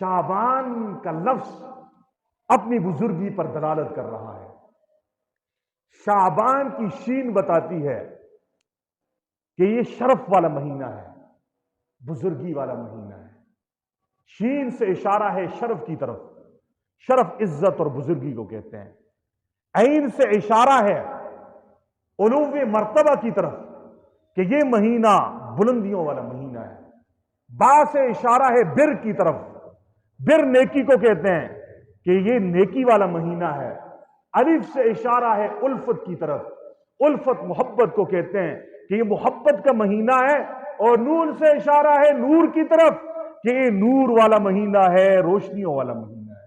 شعبان کا لفظ اپنی بزرگی پر دلالت کر رہا ہے۔ شعبان کی شین بتاتی ہے کہ یہ شرف والا مہینہ ہے، بزرگی والا مہینہ ہے۔ شین سے اشارہ ہے شرف کی طرف، شرف عزت اور بزرگی کو کہتے ہیں۔ عین سے اشارہ ہے علو مرتبہ کی طرف کہ یہ مہینہ بلندیوں والا مہینہ ہے۔ با سے اشارہ ہے بر کی طرف، بر نیکی کو کہتے ہیں کہ یہ نیکی والا مہینہ ہے۔ الف سے اشارہ ہے الفت کی طرف، الفت محبت کو کہتے ہیں کہ یہ محبت کا مہینہ ہے۔ اور نون سے اشارہ ہے نور کی طرف کہ یہ نور والا مہینہ ہے، روشنیوں والا مہینہ ہے۔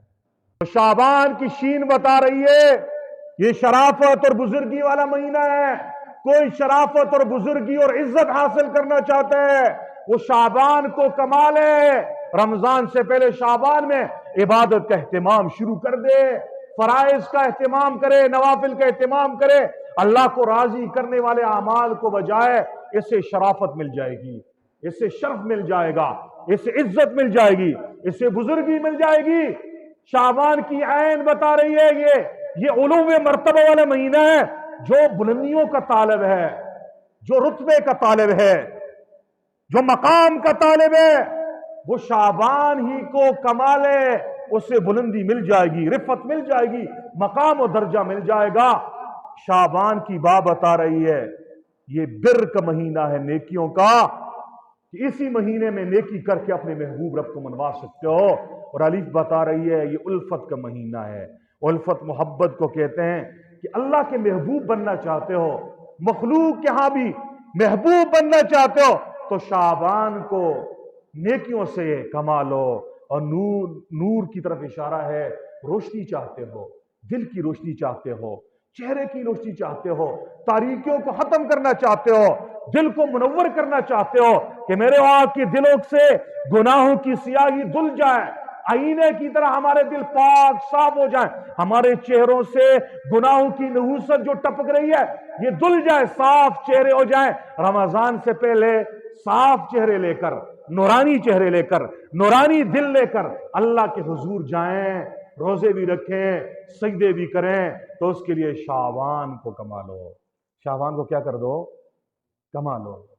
تو شعبان کی شین بتا رہی ہے یہ شرافت اور بزرگی والا مہینہ ہے۔ کوئی شرافت اور بزرگی اور عزت حاصل کرنا چاہتا ہے وہ شعبان کو کمال ہے، رمضان سے پہلے شعبان میں عبادت کا اہتمام شروع کر دے، فرائض کا اہتمام کرے، نوافل کا اہتمام کرے، اللہ کو راضی کرنے والے اعمال کو بجائے اس سے شرافت مل جائے گی، اس سے شرف مل جائے گا، اس سے عزت مل جائے گی، اس سے بزرگی مل جائے گی۔ شعبان کی عین بتا رہی ہے یہ علو مرتبہ والا مہینہ ہے، جو بلندیوں کا طالب ہے، جو رتبے کا طالب ہے، جو مقام کا طالب ہے، وہ شعبان ہی کو کمال ہے، اس سے بلندی مل جائے گی، رفت مل جائے گی، مقام و درجہ مل جائے گا۔ شعبان کی بات بتا رہی ہے یہ بر کا مہینہ ہے، نیکیوں کا، کہ اسی مہینے میں نیکی کر کے اپنے محبوب رب کو منوا سکتے ہو۔ اور الف بتا رہی ہے یہ الفت کا مہینہ ہے۔ الفت محبت کو کہتے ہیں کہ اللہ کے محبوب بننا چاہتے ہو، مخلوق کے ہاں بھی محبوب بننا چاہتے ہو تو شعبان کو نیکیوں سے کما لو۔ اور نور کی طرف اشارہ ہے، روشنی چاہتے ہو، دل کی روشنی چاہتے ہو، چہرے کی روشنی چاہتے ہو، تاریکیوں کو ختم کرنا چاہتے ہو، دل کو منور کرنا چاہتے ہو کہ میرے آقا کے دلوں سے گناہوں کی سیاہی دھل جائے، آئینے کی طرح ہمارے دل پاک صاف ہو جائیں، ہمارے چہروں سے گناہوں کی نحوست جو ٹپک رہی ہے یہ دھل جائے، صاف چہرے ہو جائیں۔ رمضان سے پہلے صاف چہرے لے کر، نورانی چہرے لے کر، نورانی دل لے کر اللہ کے حضور جائیں، روزے بھی رکھیں، سجدے بھی کریں، تو اس کے لیے شعبان کو کما لو، شعبان کو کیا کر دو؟ کما لو۔